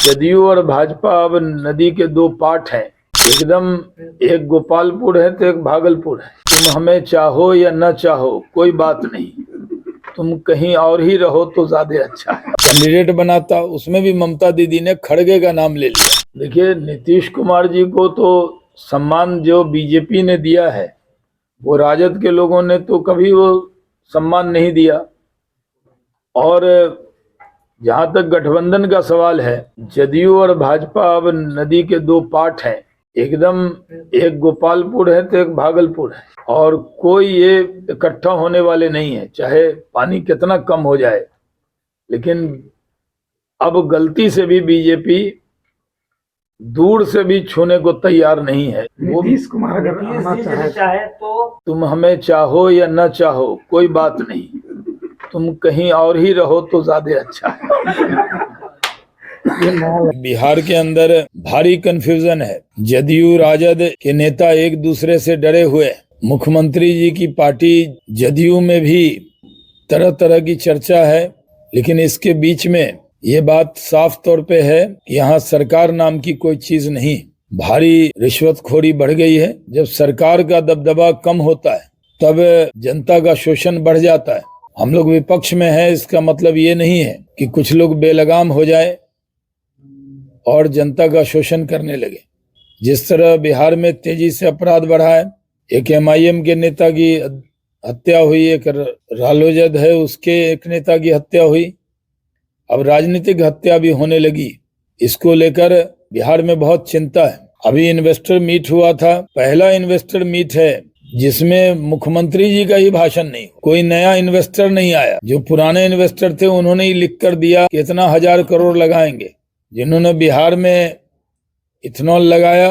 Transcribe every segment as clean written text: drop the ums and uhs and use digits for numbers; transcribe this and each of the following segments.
जदयू और भाजपा अब नदी के दो पार्ट हैं। एकदम एक गोपालपुर है तो एक भागलपुर है। तुम हमें चाहो या न चाहो कोई बात नहीं, तुम कहीं और ही रहो तो ज्यादा अच्छा है। कैंडिडेट बनाता, उसमें भी ममता दीदी ने खड़गे का नाम ले लिया। देखिए, नीतीश कुमार जी को तो सम्मान जो बीजेपी ने दिया है, वो राजद के लोगों ने तो कभी वो सम्मान नहीं दिया। और जहां तक गठबंधन का सवाल है, जदयू और भाजपा अब नदी के दो पार्ट हैं। एकदम एक गोपालपुर है तो एक भागलपुर है, और कोई ये इकट्ठा होने वाले नहीं है, चाहे पानी कितना कम हो जाए। लेकिन अब गलती से भी बीजेपी दूर से भी छूने को तैयार नहीं है। वो नीतीश कुमार अगर आना चाहे तो तुम हमें चाहो या न चाहो कोई बात नहीं, तुम कहीं और ही रहो तो ज्यादा अच्छा है। बिहार के अंदर भारी कंफ्यूजन है। जदयू राजद के नेता एक दूसरे से डरे हुए। मुख्यमंत्री जी की पार्टी जदयू में भी तरह तरह की चर्चा है, लेकिन इसके बीच में ये बात साफ तौर पे है कि यहाँ सरकार नाम की कोई चीज नहीं। भारी रिश्वतखोरी बढ़ गई है। जब सरकार का दबदबा कम होता है तब जनता का शोषण बढ़ जाता है। हम लोग विपक्ष में हैं, इसका मतलब ये नहीं है कि कुछ लोग बेलगाम हो जाए और जनता का शोषण करने लगे। जिस तरह बिहार में तेजी से अपराध बढ़ा है, एक एमआईएम के नेता की हत्या हुई, एक रालोजद है उसके एक नेता की हत्या हुई, अब राजनीतिक हत्या भी होने लगी। इसको लेकर बिहार में बहुत चिंता है। अभी इन्वेस्टर मीट हुआ था, पहला इन्वेस्टर मीट है जिसमें मुख्यमंत्री जी का ही भाषण नहीं, कोई नया इन्वेस्टर नहीं आया। जो पुराने इन्वेस्टर थे उन्होंने ही लिख कर दिया कि इतना 1000 करोड़ लगाएंगे। जिन्होंने बिहार में इथेनॉल लगाया,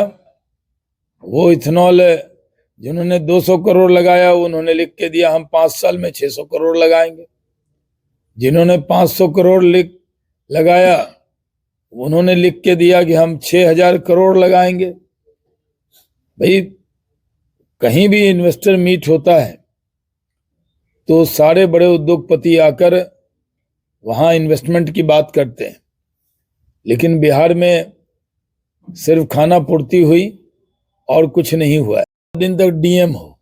वो इथेनॉल जिन्होंने 200 करोड़ लगाया उन्होंने लिख के दिया हम 5 साल में 600 करोड़ लगाएंगे। जिन्होंने 500 करोड़ लगाया उन्होंने लिख के दिया कि हम 6000 करोड़ लगाएंगे। भाई, कहीं भी इन्वेस्टर मीट होता है तो सारे बड़े उद्योगपति आकर वहां इन्वेस्टमेंट की बात करते हैं, लेकिन बिहार में सिर्फ खाना पूर्ति हुई और कुछ नहीं हुआ है। दिन तक डीएम हो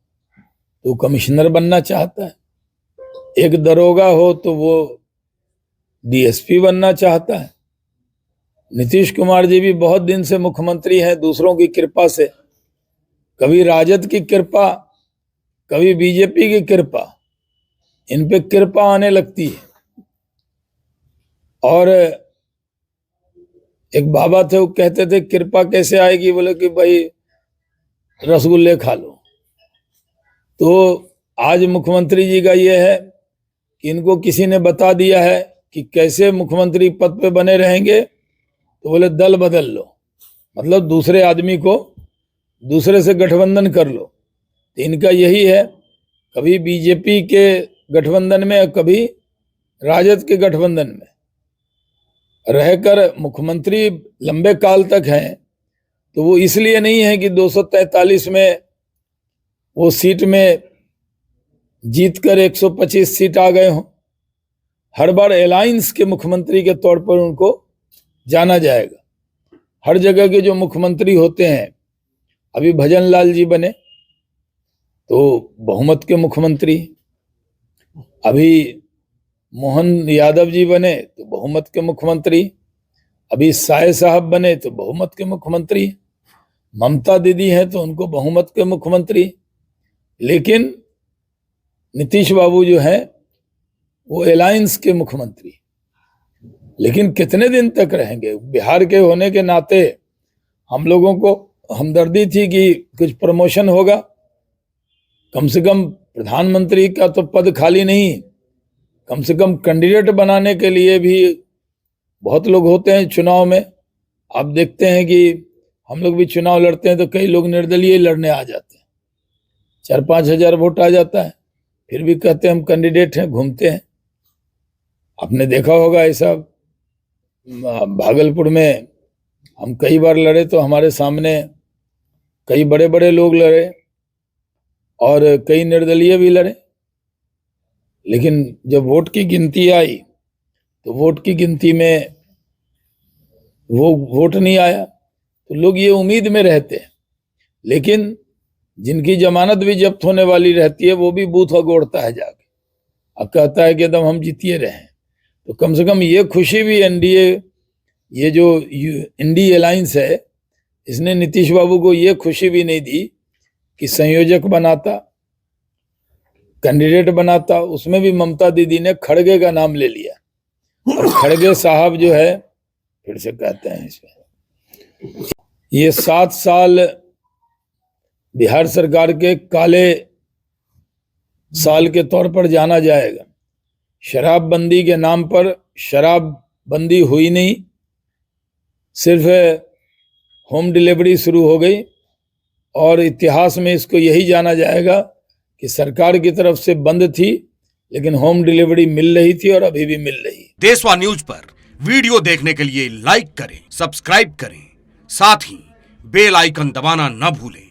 तो कमिश्नर बनना चाहता है, एक दरोगा हो तो वो डीएसपी बनना चाहता है। नीतीश कुमार जी भी बहुत दिन से मुख्यमंत्री हैं दूसरों की कृपा से, कभी राजद की कृपा, कभी बीजेपी की कृपा, इन पे कृपा आने लगती है। और एक बाबा थे, वो कहते थे कृपा कैसे आएगी, बोले कि भाई रसगुल्ले खा लो। तो आज मुख्यमंत्री जी का ये है कि इनको किसी ने बता दिया है कि कैसे मुख्यमंत्री पद पे बने रहेंगे, तो बोले दल बदल लो, मतलब दूसरे आदमी को दूसरे से गठबंधन कर लो। तो इनका यही है, कभी बीजेपी के गठबंधन में, कभी राजद के गठबंधन में रहकर मुख्यमंत्री लंबे काल तक हैं। तो वो इसलिए नहीं है कि 243 में वो सीट में जीतकर 125 सीट आ गए हों। हर बार अलायंस के मुख्यमंत्री के तौर पर उनको जाना जाएगा। हर जगह के जो मुख्यमंत्री होते हैं, अभी भजन लाल जी बने तो बहुमत के मुख्यमंत्री, अभी मोहन यादव जी बने तो बहुमत के मुख्यमंत्री, अभी साय साहब बने तो बहुमत के मुख्यमंत्री, ममता दीदी हैं तो उनको बहुमत के मुख्यमंत्री। लेकिन नीतीश बाबू जो हैं वो अलायंस के मुख्यमंत्री। लेकिन कितने दिन तक रहेंगे? बिहार के होने के नाते हम लोगों को हमदर्दी थी कि कुछ प्रमोशन होगा, कम से कम प्रधानमंत्री का तो पद खाली नहीं, कम से कम कैंडिडेट बनाने के लिए भी बहुत लोग होते हैं चुनाव में। आप देखते हैं कि हम लोग भी चुनाव लड़ते हैं तो कई लोग निर्दलीय लड़ने आ जाते हैं, 4-5 हजार वोट आ जाता है, फिर भी कहते हैं हम कैंडिडेट हैं, घूमते हैं। आपने देखा होगा ऐसा, भागलपुर में हम कई बार लड़े तो हमारे सामने कई बड़े बड़े लोग लड़े और कई निर्दलीय भी लड़े। लेकिन जब वोट की गिनती आई तो वोट की गिनती में वो वोट नहीं आया, तो लोग ये उम्मीद में रहते हैं। लेकिन जिनकी जमानत भी जब्त होने वाली रहती है वो भी बूथ अगोड़ता है जाके, अब कहता है कि एकदम हम जीतिए रहे। तो कम से कम ये खुशी भी एनडीए, ये जो इंडी अलायंस है, इसने नीतीश बाबू को ये खुशी भी नहीं दी कि संयोजक बनाता, कैंडिडेट बनाता। उसमें भी ममता दीदी ने खड़गे का नाम ले लिया। और खड़गे साहब जो है, फिर से कहते हैं इसमें, ये 7 साल बिहार सरकार के काले साल के तौर पर जाना जाएगा। शराबबंदी के नाम पर शराबबंदी हुई नहीं, सिर्फ होम डिलीवरी शुरू हो गई। और इतिहास में इसको यही जाना जाएगा कि सरकार की तरफ से बंद थी, लेकिन होम डिलीवरी मिल रही थी और अभी भी मिल रही है। देशवा न्यूज पर वीडियो देखने के लिए लाइक करें, सब्सक्राइब करें, साथ ही बेल आइकन दबाना न भूलें।